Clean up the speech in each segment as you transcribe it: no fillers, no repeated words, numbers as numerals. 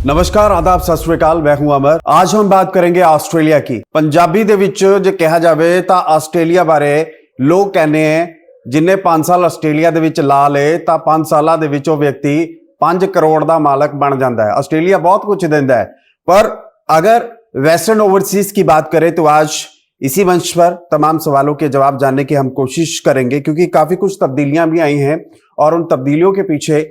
नमस्कार आदाब सत श्री अकाल मैं हूं अमर। आज हम बात करेंगे ਆਸਟ੍ਰੇਲੀਆ की। पंजाबी ਦੇ ਵਿੱਚ ਜੇ ਕਿਹਾ ਜਾਵੇ ਤਾਂ ਆਸਟ੍ਰੇਲੀਆ ਬਾਰੇ ਲੋਕ ਕਹਿੰਦੇ ਆ ਜਿੰਨੇ 5 ਸਾਲ ਆਸਟ੍ਰੇਲੀਆ ਦੇ ਵਿੱਚ ਲਾ ਲਏ ਤਾਂ 5 ਸਾਲਾਂ ਦੇ ਵਿੱਚ ਉਹ ਵਿਅਕਤੀ 5 ਕਰੋੜ ਦਾ ਮਾਲਕ ਬਣ ਜਾਂਦਾ है। ਆਸਟ੍ਰੇਲੀਆ बहुत कुछ देता है, पर अगर वेस्टर्न ओवरसीज की बात करें तो आज इसी मंच पर तमाम सवालों के जवाब जानने की हम कोशिश करेंगे, क्योंकि काफी कुछ तब्दीलियां भी आई हैं और उन तब्दीलियों के पीछे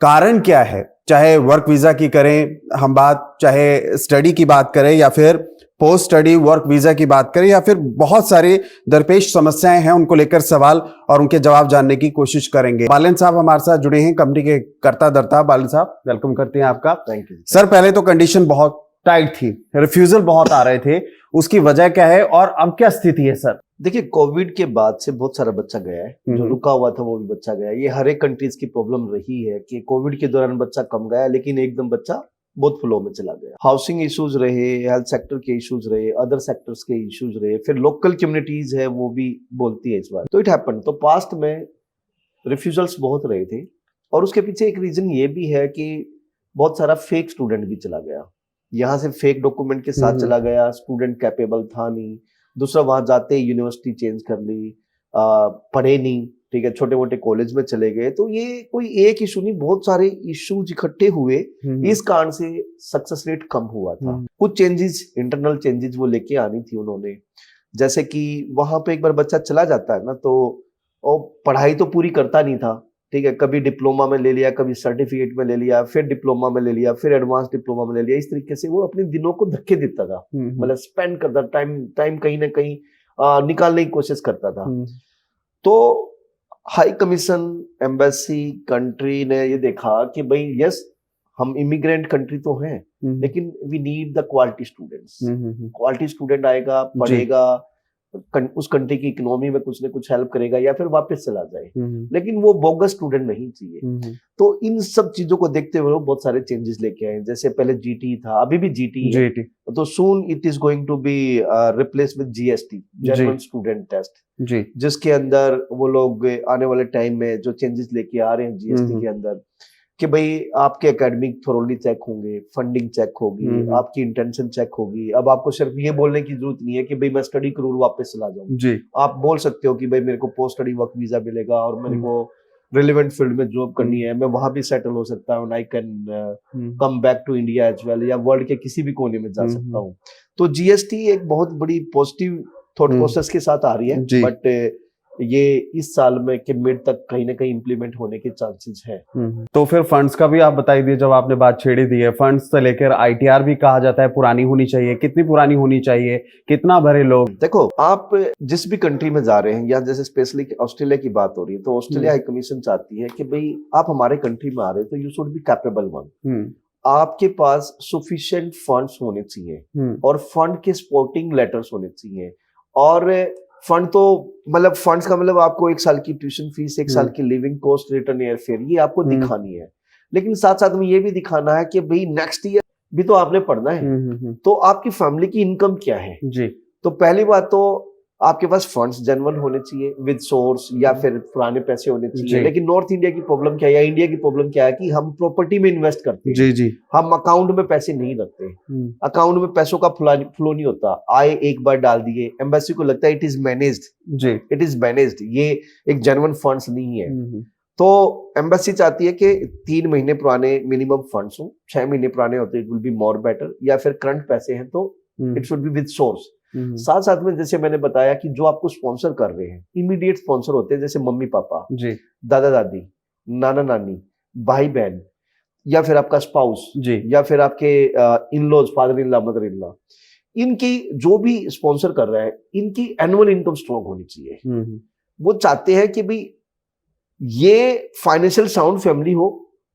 कारण क्या है। चाहे वर्क वीजा की करें हम बात, चाहे स्टडी की बात करें या फिर पोस्ट स्टडी वर्क वीजा की बात करें, या फिर बहुत सारी दरपेश समस्याएं हैं, उनको लेकर सवाल और उनके जवाब जानने की कोशिश करेंगे। बालन साहब हमारे साथ जुड़े हैं, कंपनी के कर्ता धर्ता। बालन साहब वेलकम करते हैं आपका। थैंक यू सर, पहले तो कंडीशन बहुत टाइट थी, रिफ्यूजल बहुत आ रहे थे, उसकी वजह क्या है और अब क्या स्थिति है सर? देखिए, कोविड के बाद से बहुत सारा बच्चा गया है, जो रुका हुआ था वो भी बच्चा गया है। ये हर एक कंट्रीज की प्रॉब्लम रही है कि कोविड के दौरान बच्चा कम गया, लेकिन एकदम बच्चा बहुत फ्लो में चला गया। हाउसिंग इश्यूज रहे, हेल्थ सेक्टर के इश्यूज रहे, अदर सेक्टर्स के इश्यूज रहे, फिर लोकल कम्युनिटीज है वो भी बोलती है इस बार। तो इट हैपन, तो पास्ट में रिफ्यूजल्स बहुत रहे थे, और उसके पीछे एक रीजन ये भी है कि बहुत सारा फेक स्टूडेंट भी चला गया। यहाँ से फेक डॉक्यूमेंट के साथ चला गया, स्टूडेंट कैपेबल था नहीं। दूसरा, वहां जाते ही यूनिवर्सिटी चेंज कर ली, पढ़े नहीं, ठीक है, छोटे मोटे कॉलेज में चले गए। तो ये कोई एक इशू नहीं, बहुत सारे इश्यूज इकट्ठे हुए, इस कारण से सक्सेस रेट कम हुआ था। कुछ चेंजेस, इंटरनल चेंजेस वो लेके आनी थी उन्होंने। जैसे कि वहां पे एक बार बच्चा चला जाता है ना, तो वो पढ़ाई तो पूरी करता नहीं था, ठीक है, कभी डिप्लोमा में ले लिया, कभी सर्टिफिकेट में ले लिया, फिर डिप्लोमा में ले लिया, फिर एडवांस डिप्लोमा में ले लिया। इस तरीके से वो अपने दिनों को धक्के देता था, मतलब स्पेंड करता, टाइम कहीं ना कहीं निकालने की कोशिश करता था। तो हाई कमीशन, एम्बेसी, कंट्री ने ये देखा कि भाई यस, हम इमिग्रेंट कंट्री तो हैं, लेकिन we need the quality students. Quality student आएगा, पढ़ेगा, उस कंट्री की इकोनॉमी में कुछ न कुछ हेल्प करेगा, या फिर वापस चला जाए, लेकिन वो बोगस स्टूडेंट नहीं चाहिए। तो इन सब चीजों को देखते हुए बहुत सारे चेंजेस लेके आए। जैसे पहले जीटी था, अभी भी जीटी है, तो soon it is going to be replace with GST, general student test, जिसके अंदर वो लोग आने वाले टाइम में जो चेंजेस लेके आ रहे हैं जीएसटी के अंदर, कि भाई आपके एकेडमिक थोरोली चेक होंगे, फंडिंग चेक होगी, आपकी इंटेंशन चेक होगी। अब आपको सिर्फ ये बोलने की जरूरत नहीं है कि भाई मैं स्टडी करूँ वापस चला जाऊं। आप बोल सकते हो कि भाई मेरे को पोस्ट स्टडी वर्क वीजा मिलेगा और मेरे को रिलेवेंट फील्ड में जॉब करनी है, मैं वहां भी सेटल हो सकता हूँ, I can come back to India as well, या वर्ल्ड के किसी भी कोने में जा सकता हूँ। तो जीएसटी एक बहुत बड़ी पॉजिटिव थॉट प्रोसेस के साथ आ रही है, बट ये इस साल में के मिड तक कहीं ना कहीं इंप्लीमेंट होने के चांसेस हैं। तो फिर फंड्स का भी आप बताइए दीजिए, जब आपने बात छेड़ी दी है, फंड्स से लेकर आईटीआर भी कहा जाता है पुरानी होनी चाहिए, कितनी पुरानी होनी चाहिए, कितना भरे लोग? देखो, आप जिस भी कंट्री में जा रहे हैं, या जैसे स्पेशली ऑस्ट्रेलिया की बात हो रही है, तो ऑस्ट्रेलिया हाई कमीशन चाहती है कि भाई आप हमारे कंट्री में आ रहे हो तो you should be capable one. आपके पास सफिशिएंट फंड्स होने चाहिए, और फंड के सपोर्टिंग लेटर्स होने चाहिए। और फंड तो मतलब फंड्स का मतलब आपको 1 साल की ट्यूशन फीस, 1 साल की living cost, return air fare, ये आपको दिखानी है। लेकिन साथ साथ में ये भी दिखाना है कि भाई नेक्स्ट ईयर भी तो आपने पढ़ना है, तो आपकी फैमिली की इनकम क्या है जी। तो पहली बात तो आपके पास फंड्स जेन्युइन होने चाहिए विद सोर्स, या फिर पुराने पैसे होने चाहिए। लेकिन नॉर्थ इंडिया की प्रॉब्लम क्या है, या इंडिया की प्रॉब्लम क्या है कि हम प्रॉपर्टी में इन्वेस्ट करते हैं जी। हम अकाउंट में पैसे नहीं रखते, अकाउंट में पैसों का फ्लो नहीं होता। आए एक बार डाल दिए, एम्बेसी को लगता है इट इज मैनेज्ड जी, इट इज मैनेज्ड, ये एक जेन्युइन फंड्स नहीं है। तो एम्बेसी चाहती है कि 3 महीने पुराने मिनिमम फंड्स हो, 6 महीने पुराने होते it will be more better, या फिर करंट पैसे हैं तो it should be with source. साथ साथ में जैसे मैंने बताया कि जो आपको स्पॉन्सर कर रहे हैं, इमीडिएट स्पॉन्सर होते हैं, जैसे मम्मी पापा जी, दादा दादी, नाना नानी, भाई बहन, या फिर आपका स्पाउस जी, या फिर आपके in laws, father in law, mother in law, इनकी जो भी स्पॉन्सर कर रहा है, इनकी एनुअल इनकम स्ट्रॉन्ग होनी चाहिए। वो चाहते हैं कि भाई ये फाइनेंशियल साउंड फैमिली हो,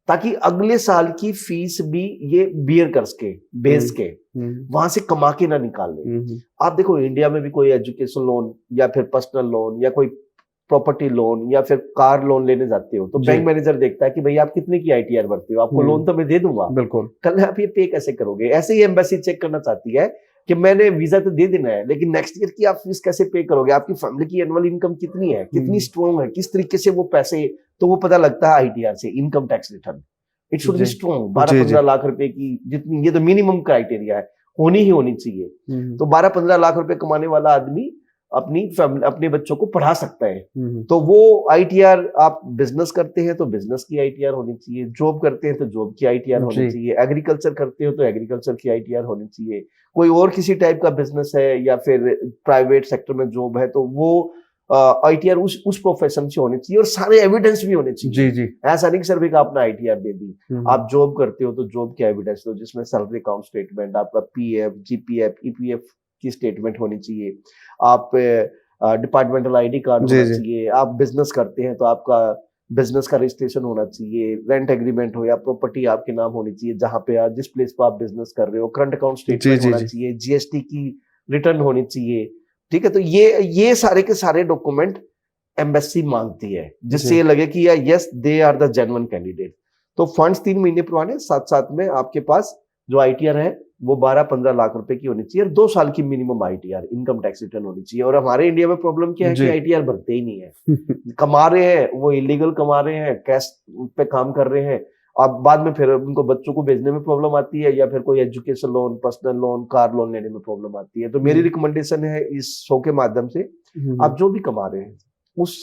ताकि अगले साल की फीस भी ये बियर कर सके, बेच के, वहां से कमा के ना निकाल ले। आप देखो, इंडिया में भी कोई एजुकेशन लोन, या फिर पर्सनल लोन, या कोई प्रॉपर्टी लोन, या फिर कार लोन लेने जाते हो, तो बैंक मैनेजर देखता है कि भाई आप कितने की आईटीआर भरते हो, आपको लोन तो मैं दे दूंगा, बिल्कुल, कल आप ये पे कैसे करोगे। ऐसे ही एम्बेसी चेक करना चाहती है कि मैंने वीजा तो दे देना है, लेकिन नेक्स्ट ईयर की आप फीस कैसे पे करोगे, आपकी फैमिली की एनुअल इनकम कितनी है, कितनी स्ट्रॉन्ग है, किस तरीके से वो पैसे, तो वो पता लगता है आईटीआर से, income tax return. It should be जी। स्ट्रॉन्ग। जी, 12-15 लाख रुपए की जितनी, ये तो मिनिमम क्राइटेरिया है, होनी ही होनी चाहिए। तो 12-15 लाख रुपए कमाने वाला आदमी अपनी फैमिली, अपने बच्चों को पढ़ा सकता है। तो वो आईटीआर, आप बिजनेस करते हैं तो बिजनेस की आईटीआर होनी चाहिए, जॉब करते हैं तो जॉब की आईटीआर होनी जी। चाहिए, एग्रीकल्चर करते हो तो एग्रीकल्चर की आईटीआर होनी चाहिए, कोई और किसी टाइप का बिजनेस है या फिर प्राइवेट सेक्टर में जॉब है तो वो आईटीआर उस प्रोफेशन से होनी चाहिए, और सारे एविडेंस भी होने चाहिए। जी जी। ऐसा नहीं कि सिर्फ एक आपने आईटीआर दे दी। आप जॉब करते हो तो जॉब के एविडेंस दो, जिसमें सैलरी अकाउंट स्टेटमेंट, आपका पीएफ, जीपीएफ, ईपीएफ की स्टेटमेंट होनी चाहिए, आप डिपार्टमेंटल आईडी कार्ड जी होना जी। चाहिए, आप बिजनेस करते हैं तो आपका बिजनेस का रजिस्ट्रेशन होना चाहिए, रेंट एग्रीमेंट हो या प्रॉपर्टी आपके नाम होनी चाहिए जहां पे आप, जिस प्लेस पर आप बिजनेस कर रहे हो, करंट अकाउंट जी स्टेटमेंट जी होना जी। चाहिए, जीएसटी की रिटर्न होनी चाहिए। ठीक है, तो ये सारे के सारे डॉक्यूमेंट एम्बेसी मांगती है, जिससे जी। ये लगे कि यार yes they are the genuine candidate. तो फंड्स 3 महीने पुराने, साथ साथ में आपके पास जो आईटीआर है वो 12-15 लाख रुपए की होनी चाहिए, और 2 साल की minimum ITR, income tax return होनी चाहिए। और हमारे इंडिया में प्रॉब्लम क्या है कि जी। आईटीआर भरते ही नहीं है। कमा रहे हैं वो इलीगल कमा रहे हैं, कैश पे काम कर रहे हैं, अब बाद में फिर उनको बच्चों को भेजने में प्रॉब्लम आती है, या फिर कोई education loan, personal loan, car loan लेने में प्रॉब्लम आती है। तो मेरी रिकमेंडेशन है इस शो के माध्यम से, आप जो भी कमा रहे हैं उस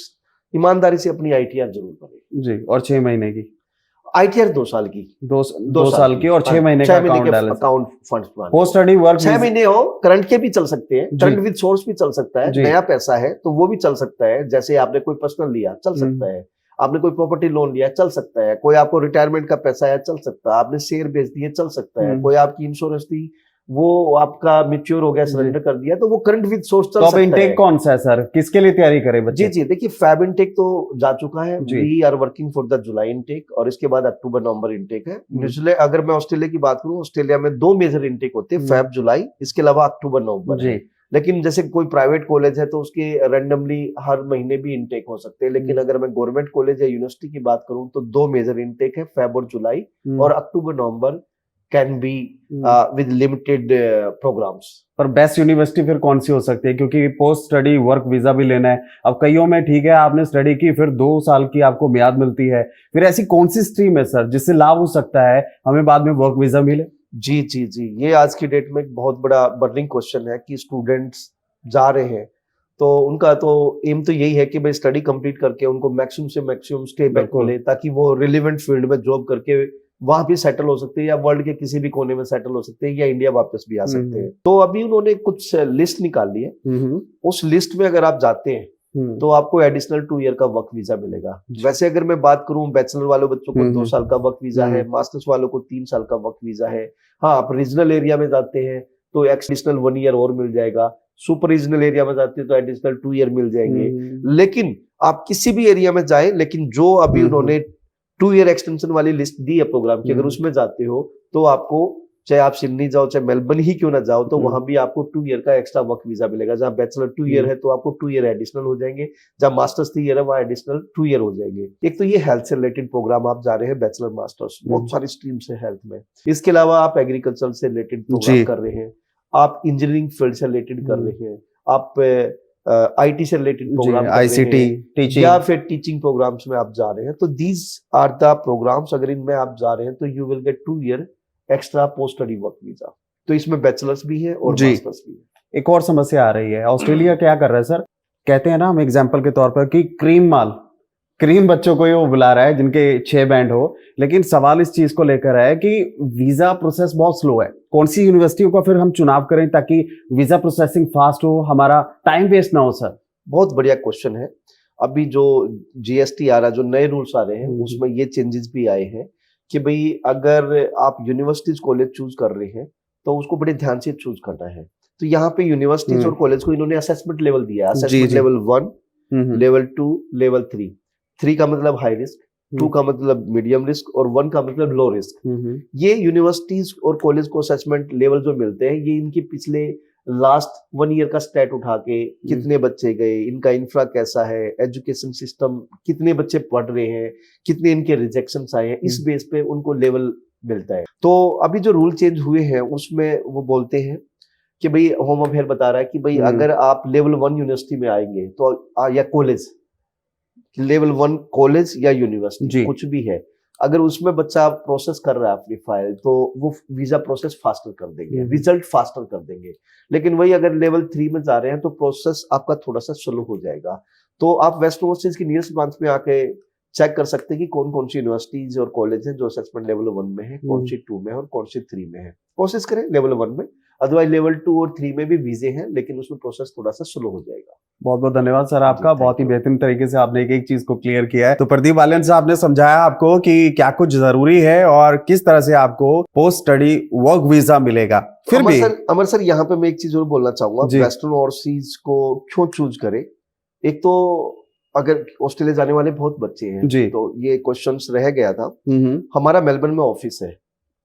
ईमानदारी से अपनी आईटीआर जरूर करें। जी। और 6 महीने की, आईटीआर 2 साल की, 2 साल की, और 6 महीने का अकाउंट बैलेंस, अकाउंट फंड्स पुराने, पोस्ट स्टडी वर्क 6 महीने हो, करंट के भी चल सकते हैं, जी। करंट विद सोर्स भी चल सकता है, जी। नया पैसा है तो वो भी चल सकता है। जैसे आपने कोई पर्सनल लिया चल सकता है, आपने कोई प्रॉपर्टी लोन लिया चल सकता है, कोई आपको रिटायरमेंट का पैसा है चल सकता है, आपने शेयर बेच दिए चल सकता है, कोई आपकी इंश्योरेंस थी वो आपका मैच्योर हो गया, सरेंडर कर दिया, तो वो करंट विद सोर्स चल तो अब सकता है। इनटेक कौन सा है सर, किसके लिए तैयारी करें बच्चे? जी जी, देखिए फैब इनटेक तो जा चुका है, जी। We are working for the July intake, और इसके बाद अक्टूबर नवंबर इनटेक है। न्यूजीलैंड, अगर मैं ऑस्ट्रेलिया की बात करूं, ऑस्ट्रेलिया में 2 मेजर इनटेक होते हैं, फैब जुलाई, इसके अलावा अक्टूबर नवंबर है। लेकिन जैसे कोई प्राइवेट कॉलेज है तो उसके रैंडमली हर महीने भी इनटेक हो सकते हैं, लेकिन अगर मैं गवर्नमेंट कॉलेज या यूनिवर्सिटी की बात करूं तो 2 मेजर इनटेक है, फैब और जुलाई, और October November can be with limited programs. पर बेस्ट यूनिवर्सिटी फिर कौन सी हो सकती है, क्योंकि पोस्ट स्टडी वर्क वीजा भी लेना है। अब कईयों में ठीक है आपने स्टडी की, फिर 2 साल की आपको मियाद मिलती है, फिर ऐसी कौन सी स्ट्रीम है सर जिससे लाभ हो सकता है हमें बाद में वर्क वीजा मिले? जी जी जी, ये आज की डेट में एक बहुत बड़ा बर्निंग क्वेश्चन है कि स्टूडेंट्स जा रहे हैं तो उनका तो एम तो यही है कि भाई स्टडी कंप्लीट करके उनको मैक्सिमम से मैक्सिमम स्टे बैक मिले, ताकि वो रिलेवेंट फील्ड में जॉब करके वहां भी सेटल हो सकते हैं, या वर्ल्ड के किसी भी कोने में सेटल हो सकते हैं, या इंडिया वापस भी आ सकते हैं। तो अभी उन्होंने कुछ लिस्ट निकाली है, उस लिस्ट में अगर आप जाते हैं तो आपको एडिशनल 2 ईयर का वर्क वीजा मिलेगा। वैसे अगर मैं बात करूं, बैचलर वालों बच्चों को 2 साल का वर्क वीजा है, मास्टर्स वालों को 3 साल का वर्क वीजा है। हाँ, आप रीजनल एरिया में जाते हैं तो एडिशनल 1 ईयर और मिल जाएगा, सुपर रीजनल एरिया में जाते हैं तो एडिशनल 2 ईयर मिल जाएंगे। लेकिन आप किसी भी एरिया में जाए, लेकिन जो अभी उन्होंने 2 ईयर एक्सटेंशन वाली लिस्ट दी है प्रोग्राम की, अगर उसमें जाते हो तो आपको, चाहे आप सिडनी जाओ चाहे मेलबर्न ही क्यों ना जाओ, तो वहां भी आपको 2 ईयर का एक्स्ट्रा वर्क वीजा मिलेगा। जहां बैचलर 2 ईयर है तो आपको 2 ईयर एडिशनल हो जाएंगे, जहां मास्टर्स 3 ईयर है वहां एडिशनल 2 ईयर हो जाएंगे। एक तो ये हेल्थ से रिलेटेड प्रोग्राम आप जा रहे हैं, बैचलर मास्टर्स, बहुत सारी स्ट्रीम्स है हेल्थ में। इसके अलावा आप एग्रीकल्चर से रिलेटेड प्रोग्राम कर रहे हैं, आप इंजीनियरिंग फील्ड से रिलेटेड कर रहे हैं, आप आईटी से रिलेटेड प्रोग्राम कर रहे हैं, या फिर टीचिंग प्रोग्राम्स में आप जा रहे हैं, तो दीज आर द प्रोग्राम्स। अगर इनमें आप जा रहे हैं तो you will get 2 year extra post study work visa. तो इसमें बैचलर्स भी है और मास्टर्स भी है। एक और समस्या आ रही है, ऑस्ट्रेलिया क्या कर रहा है सर, कहते हैं ना हम एग्जांपल के तौर पर कि क्रीम बच्चों को ही वो बुला रहा है जिनके 6 बैंड हो, लेकिन सवाल इस चीज को लेकर है कि वीजा प्रोसेस बहुत स्लो है। कौन सी यूनिवर्सिटियों का फिर हम चुनाव करें ताकि वीजा प्रोसेसिंग फास्ट हो, हमारा टाइम वेस्ट ना हो सर? बहुत बढ़िया क्वेश्चन है। अभी जो जीएसटी आ रहा है, जो नए रूल्स आ रहे हैं, उसमें ये चेंजेस भी आए हैं कि भाई अगर आप यूनिवर्सिटीज कॉलेज चूज कर रहे हैं तो उसको बड़े ध्यान से चूज करना है। तो यहाँ पे यूनिवर्सिटीज और कॉलेज को इन्होंने असेसमेंट लेवल दिया है, असेसमेंट लेवल 1, लेवल 2, लेवल 3। 3 का मतलब हाई रिस्क, 2 का मतलब मीडियम रिस्क, और 1 का मतलब लो रिस्क। ये यूनिवर्सिटीज और कॉलेज को असेसमेंट लेवल जो मिलते हैं, ये इनके पिछले लास्ट 1 ईयर का स्टैट उठा के, कितने बच्चे गए, इनका इंफ्रा कैसा है, एजुकेशन सिस्टम, कितने बच्चे पढ़ रहे हैं, कितने इनके रिजेक्शन आए हैं, इस बेस पे उनको लेवल मिलता है। तो अभी जो रूल चेंज हुए हैं उसमें वो बोलते हैं कि भाई, होम अफेयर बता रहा है कि भाई अगर आप लेवल 1 यूनिवर्सिटी में आएंगे तो या कॉलेज, लेवल 1 कॉलेज या यूनिवर्सिटी कुछ भी है, अगर उसमें बच्चा प्रोसेस कर रहा है अपनी फाइल तो वो वीजा प्रोसेस फास्टर कर देंगे, रिजल्ट फास्टर कर देंगे। लेकिन वही अगर लेवल 3 में जा रहे हैं तो प्रोसेस आपका थोड़ा सा स्लो हो जाएगा। तो आप वेस्ट ओवरसीज की नियरेस्ट ब्रांच में आके चेक कर सकते हैं कि कौन कौन सी यूनिवर्सिटीज और कॉलेज हैं जो असेसमेंट लेवल 1 में है, कौन सी 2 में है और कौन सी 3 में है। कोशिश करें लेवल 1 में, अदरवाइज लेवल 2 और 3 में भी वीजे हैं, लेकिन उसमें प्रोसेस थोड़ा सा स्लो हो जाएगा। बहुत बहुत धन्यवाद सर आपका, बहुत ही you. बेहतरीन तरीके से आपने एक चीज को क्लियर किया है। तो प्रदीप बालियन साहब ने समझाया आपको कि क्या कुछ जरूरी है और किस तरह से आपको पोस्ट स्टडी वर्क वीजा मिलेगा। फिर अमर सर यहाँ पे मैं एक चीज और बोलना चाहूंगा, वेस्टर्न ओवरसीज को क्यों चूज करें। एक तो अगर ऑस्ट्रेलिया जाने वाले बहुत बच्चे हैं तो ये क्वेश्चंस रह गया था। हमारा मेलबर्न में ऑफिस है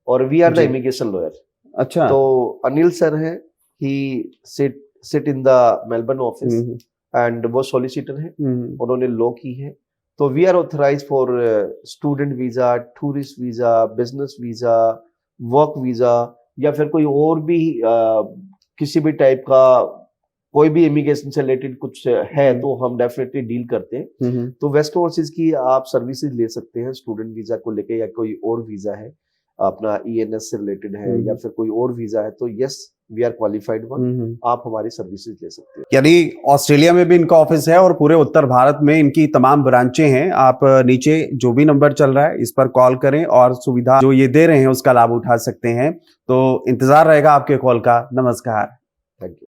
और we are the immigration lawyer. अच्छा। तो अनिल सर है, he sit in the Melbourne office and वो सॉलिसिटर है, उन्होंने लॉ की है। तो we are authorise for student visa, tourist visa, business visa, work visa या फिर कोई और भी किसी भी टाइप का कोई भी इमिग्रेशन से रिलेटेड कुछ है तो हम डेफिनेटली डील करते हैं। तो वेस्ट ओवरसीज की आप सर्विसेज ले सकते हैं स्टूडेंट वीजा को लेके, या कोई और वीजा है अपना ENS से रिलेटेड है या फिर कोई और वीजा है तो yes we are qualified one, आप हमारी सर्विसेज ले सकते हैं। यानी ऑस्ट्रेलिया में भी इनका ऑफिस है और पूरे उत्तर भारत में इनकी तमाम ब्रांचें हैं। आप नीचे जो भी नंबर चल रहा है इस पर कॉल करें और सुविधा जो ये दे रहे हैं उसका लाभ उठा सकते हैं। तो इंतजार रहेगा आपके कॉल का। नमस्कार। Thank you.